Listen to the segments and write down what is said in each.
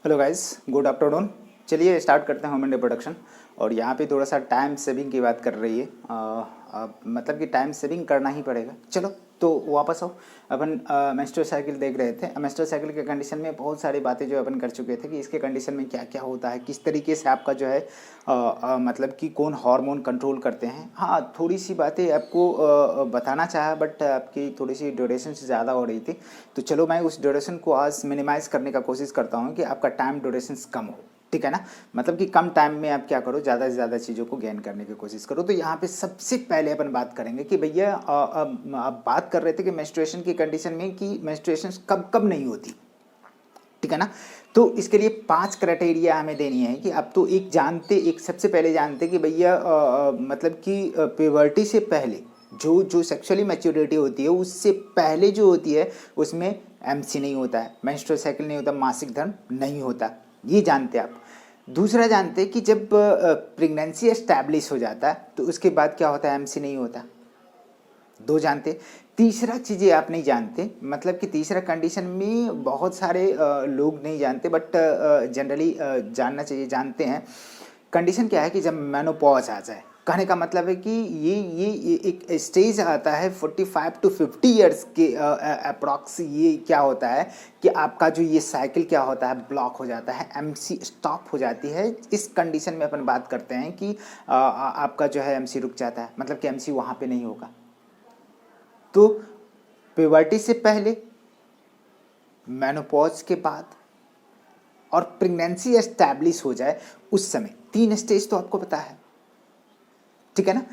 Hello guys, good afternoon. चलिए start करते हैं ह्यूमन रिप्रोडक्शन। और यहाँ पे थोड़ा सा टाइम सेविंग की बात कर रही है। मतलब कि टाइम सेविंग करना ही पड़ेगा। चलो तो वापस आओ। अपन मेंस्ट्रुअल साइकिल देख रहे थे। मेंस्ट्रुअल साइकिल के कंडीशन में बहुत सारी बातें जो अपन कर चुके थे कि इसके कंडीशन में क्या क्या होता है, किस तरीके से आपका जो है मतलब कि कौन हार्मोन कंट्रोल करते हैं। हाँ, थोड़ी सी बातें आपको बताना चाहा, बट आपकी थोड़ी सी ड्यूरेशन से ज़्यादा हो रही थी। तो चलो मैं उस ड्यूरेशन को आज मिनिमाइज़ करने का कोशिश करता हूँ कि आपका टाइम ड्यूरेशन कम हो। ठीक है ना। मतलब कि कम टाइम में आप क्या करो, ज़्यादा से ज़्यादा चीज़ों को गेन करने की कोशिश करो। तो यहाँ पे सबसे पहले अपन बात करेंगे कि भैया आप बात कर रहे थे कि मेंस्ट्रुएशन की कंडीशन में कि मेंस्ट्रुएशन कब कब नहीं होती। ठीक है ना। तो इसके लिए 5 क्राइटेरिया हमें देनी है कि आप तो एक सबसे पहले जानते कि भैया मतलब कि प्यूबर्टी से पहले जो जो सेक्सुअली मैच्योरिटी होती है उससे पहले जो होती है उसमें एमसी नहीं होता है, मेंस्ट्रुअल साइकिल नहीं होता, मासिक धर्म नहीं होता। ये जानते आप। दूसरा जानते कि जब प्रेगनेंसी एस्टैब्लिश हो जाता है तो उसके बाद क्या होता है, एमसी नहीं होता। दो जानते। तीसरा चीज़ें आप नहीं जानते, मतलब कि तीसरा कंडीशन में बहुत सारे लोग नहीं जानते, बट जनरली जानना चाहिए, जानते हैं। कंडीशन क्या है कि जब मेनोपॉज आ जाए, कहने का मतलब है कि ये एक स्टेज आता है 45 to 50 ईयर्स के अप्रॉक्स। ये क्या होता है कि आपका जो ये साइकिल क्या होता है, ब्लॉक हो जाता है, एमसी स्टॉप हो जाती है। इस कंडीशन में अपन बात करते हैं कि आपका जो है एमसी रुक जाता है, मतलब कि एमसी वहाँ पे नहीं होगा। तो प्यूबर्टी से पहले, मेनोपॉज के बाद और प्रेगनेंसी एस्टैब्लिश हो जाए उस समय, 3 स्टेज तो आपको पता है। ठीक है ना।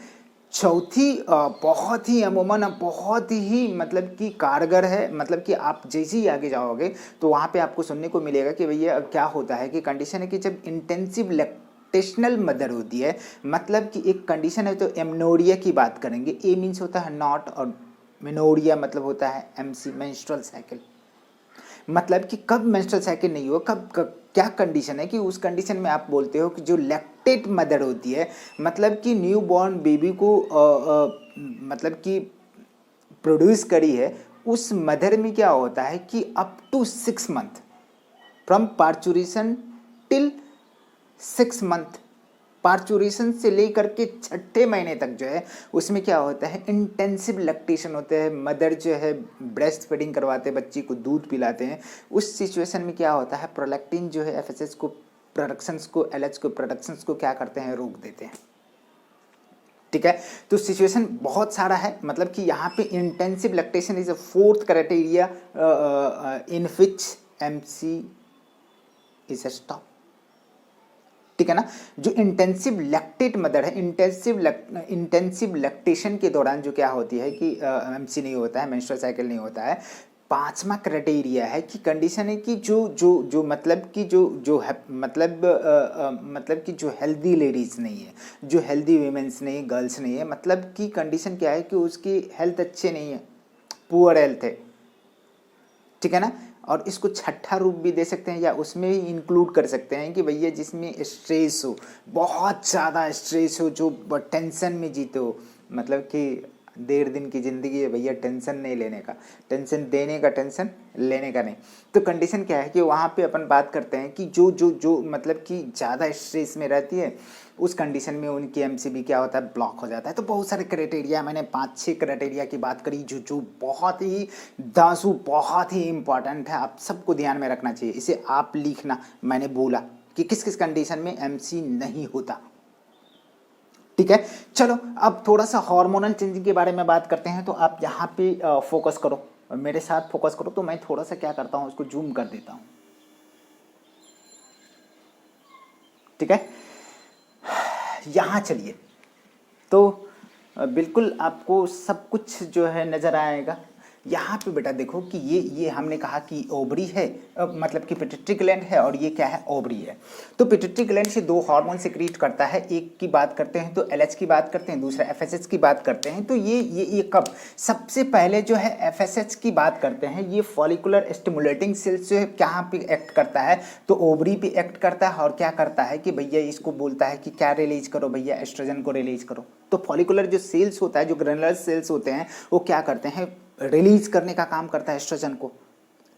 चौथी बहुत ही अमूमन बहुत ही मतलब कि कारगर है, मतलब कि आप जैसे ही आगे जाओगे तो वहाँ पे आपको सुनने को मिलेगा कि भैया क्या होता है कि कंडीशन है कि जब इंटेंसिव लैक्टेशनल मदर होती है, मतलब कि एक कंडीशन है। तो एमनोरिया की बात करेंगे। ए मीन्स होता है नॉट और मेनोरिया मतलब होता है एमसी, मेंस्ट्रुअल साइकिल। मतलब कि कब मेंस्ट्रुअल साइकिल नहीं हो, कब क्या कंडीशन है कि उस कंडीशन में आप बोलते हो कि जो लैक्टेट मदर होती है, मतलब कि न्यू बॉर्न बेबी को मतलब कि प्रोड्यूस करी है, उस मदर में क्या होता है कि up to 6 month, from parturition till 6 month, parturition से लेकर के 6ठे महीने तक जो है उसमें क्या होता है, इंटेंसिव लैक्टेशन होता है। मदर जो है ब्रेस्ट फीडिंग करवाते हैं, बच्ची को दूध पिलाते हैं। उस सिचुएशन में क्या होता है, प्रोलैक्टिन जो है एफएसएच को प्रोडक्शंस को, एलएच को प्रोडक्शंस को क्या करते हैं, रोक देते हैं। ठीक है। तो सिचुएशन बहुत सारा है, मतलब कि यहाँ पे intensive lactation is a 4th criteria in which MC is a stop. ठीक है ना। जो इंटेंसिव लैक्टेट मदर है, इंटेंसिव लैक्टेशन के दौरान जो क्या होती है कि एमसी नहीं होता है, मेंस्ट्रुअल साइकिल नहीं होता है। 5वां क्राइटेरिया है कि कंडीशन है कि जो जो जो मतलब कि जो है मतलब कि जो हेल्दी लेडीज़ नहीं है, जो हेल्दी वीमेंस नहीं है, गर्ल्स नहीं है, मतलब कि कंडीशन क्या है कि उसकी हेल्थ अच्छे नहीं है, पुअर हेल्थ है। ठीक है ना। और इसको छठा रूप भी दे सकते हैं या उसमें भी इंक्लूड कर सकते हैं कि भैया जिसमें स्ट्रेस हो, बहुत ज़्यादा स्ट्रेस हो, जो टेंशन में जीते हो। मतलब कि 1.5 दिन की ज़िंदगी है भैया, टेंशन नहीं लेने का, टेंशन देने का, टेंशन लेने का नहीं। तो कंडीशन क्या है कि वहाँ पे अपन बात करते हैं कि जो जो जो मतलब कि ज़्यादा स्ट्रेस में रहती है, उस कंडीशन में उनकी एमसीबी क्या होता है, ब्लॉक हो जाता है। तो बहुत सारे क्राइटेरिया, मैंने 5-6 क्राइटेरिया की बात करी जो जो बहुत ही दांसू, बहुत ही इंपॉर्टेंट है, आप सबको ध्यान में रखना चाहिए। इसे आप लिखना, मैंने बोला कि किस किस कंडीशन में एमसी नहीं होता। ठीक है। चलो अब थोड़ा सा हार्मोनल चेंजिंग के बारे में बात करते हैं। तो आप यहाँ पे फोकस करो और मेरे साथ फोकस करो। तो मैं थोड़ा सा क्या करता हूँ, उसको जूम कर देता हूँ। ठीक है। यहाँ चलिए, तो बिल्कुल आपको सब कुछ जो है नज़र आएगा। यहाँ पे बेटा देखो कि ये हमने कहा कि ओवरी है, मतलब कि पिट्यूटरी ग्लैंड है, और ये क्या है, ओवरी है। तो पिट्यूटरी ग्लैंड से 2 हार्मोन सिक्रीट करता है। एक की बात करते हैं तो एलएच की बात करते हैं, दूसरा एफएसएच की बात करते हैं। तो ये कब, सबसे पहले जो है एफएसएच की बात करते हैं। ये फॉलिकुलर स्टिमुलेटिंग सेल्स जो है कहाँ पे एक्ट करता है, तो ओवरी पे एक्ट करता है। और क्या करता है कि भैया इसको बोलता है कि क्या रिलीज करो भैया, एस्ट्रोजन को रिलीज करो। तो फॉलिकुलर जो सेल्स होता है, जो ग्रेनुलर सेल्स होते हैं, वो क्या करते हैं, रिलीज करने का काम करता है एस्ट्रोजन को।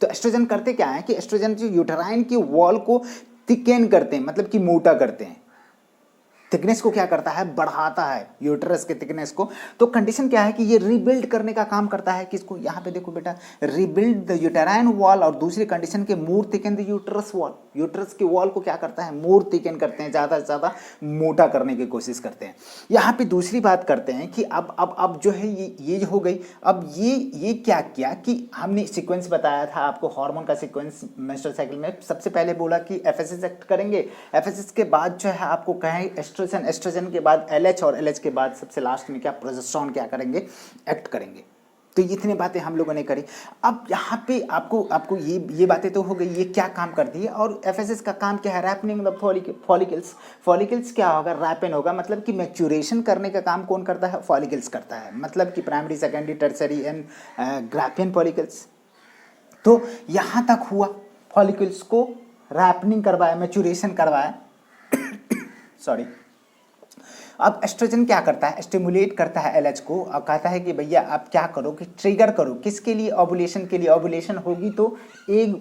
तो एस्ट्रोजन करते क्या है कि एस्ट्रोजन जो यूटेराइन की वॉल को थिकेन करते हैं, मतलब कि मोटा करते हैं, थिकनेस को क्या करता है, बढ़ाता है यूटरस के थिकनेस को। तो कंडीशन क्या है कि ये रीबिल्ड करने का काम करता है किसको, यहाँ पे देखो बेटा, रीबिल्ड द यूटेराइन वॉल, और दूसरी कंडीशन के more thicken the uterus wall, uterus की वॉल को क्या करता है, मोर थिकन करते हैं, ज़्यादा से ज़्यादा मोटा करने की कोशिश करते हैं। यहाँ पे दूसरी बात करते हैं कि अब जो है ये हो गई। अब ये क्या किया कि हमने सीक्वेंस बताया था आपको, हार्मोन का सीक्वेंस मेंस्ट्रुअल साइकिल में। सबसे पहले बोला कि एफएसएस एक्ट करेंगे, एफएसएस के बाद जो है आपको कहें एस्ट्रोजन, एस्ट्रोजन के बाद एलएच, और एलएच के बाद सबसे लास्ट में क्या, प्रोजेस्टेरोन क्या करेंगे, एक्ट करेंगे। तो इतनी बातें हम लोगों ने करी। अब यहाँ पे आपको ये बातें तो हो गई, ये क्या काम करती है। और एफएसएस का काम क्या है, रैपनिंग द फॉलिकल्स। फॉलिकल्स क्या होगा, रैपन होगा, मतलब कि मैच्योरेशन करने का काम कौन करता है, फॉलिकल्स करता है, मतलब कि primary, secondary, tertiary and Graafian follicles. तो यहाँ तक हुआ, फॉलिकल्स को रैपनिंग करवाया, मैच्योरेशन करवाया सॉरी। अब एस्ट्रोजन क्या करता है, स्टिमुलेट करता है एलएच को, और कहता है कि भैया आप क्या करो कि ट्रिगर करो, किसके लिए, ओवुलेशन के लिए। ओवुलेशन होगी तो एग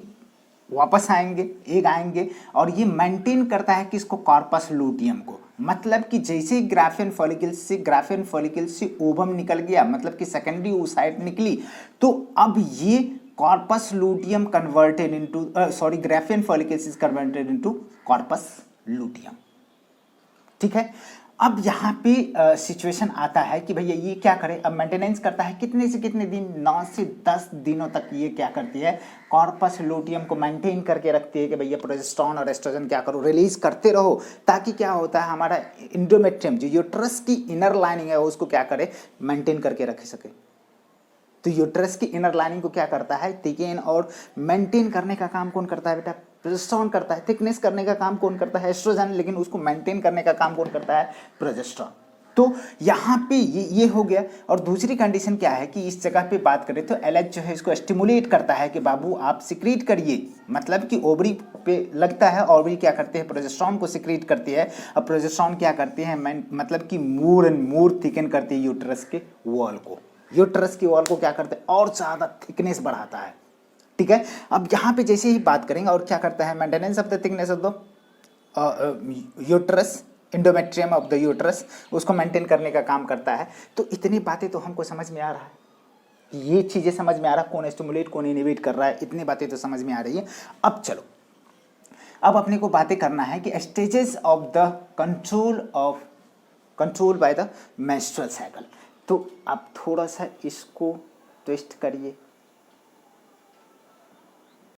वापस आएंगे, एग आएंगे, और ये मेंटेन करता है किसको, कॉर्पस लूटियम को। मतलब कि जैसे ग्राफियन फॉलिकल्स से ओवम निकल गया, मतलब कि सेकेंडरी oocyte निकली, तो अब ये corpus luteum converted into Graafian follicles is converted into corpus luteum. ठीक है। अब यहाँ पे सिचुएशन आता है कि भैया ये क्या करे, अब मेंटेनेंस करता है कितने से कितने दिन, 9 से 10 दिनों तक ये क्या करती है, कॉर्पस लूटियम को मेंटेन करके रखती है कि भैया प्रोजेस्टेरोन और एस्ट्रोजन क्या करो, रिलीज करते रहो, ताकि क्या होता है, हमारा एंडोमेट्रियम जो यूट्रस की इनर लाइनिंग है उसको क्या करे, मेंटेन करके रख सके। तो यूट्रस की इनर लाइनिंग को क्या करता है, थिकेन और मेंटेन करने का काम कौन करता है बेटा, प्रोजेस्टेरोन करता है। थिकनेस करने का काम कौन करता है, एस्ट्रोजन, लेकिन उसको मेंटेन करने का काम कौन करता है, प्रोजेस्टेरोन। तो यहाँ पे ये हो गया। और दूसरी कंडीशन क्या है कि इस जगह पे बात करें तो एलएच जो है इसको स्टिमुलेट करता है कि बाबू आप सिक्रीट करिए, मतलब कि ओवरी पे लगता है, ओवरी क्या करते हैं, प्रोजेस्टेरोन को सिक्रीट करती है। अब प्रोजेस्टेरोन क्या करती है, मतलब कि मोर एंड मोर थिकन करती है यूट्रस के वॉल को, यूट्रस की वॉल को क्या करते हैं, और ज़्यादा थिकनेस बढ़ाता है। ठीक है। अब यहाँ पे जैसे ही बात करेंगे, और क्या करता है, maintenance of the thickness of the uterus, endometrium of the uterus, उसको मेंटेन करने का काम करता है। तो इतनी बातें तो हमको समझ में आ रहा है, ये चीज़ें समझ में आ रहा है, कौन स्टिमुलेट कौन इनिबिट कर रहा है, इतनी बातें तो समझ में आ रही है। अब चलो, अब अपने को बातें करना है कि stages of the control by the menstrual cycle. तो आप थोड़ा सा इसको ट्विस्ट करिए,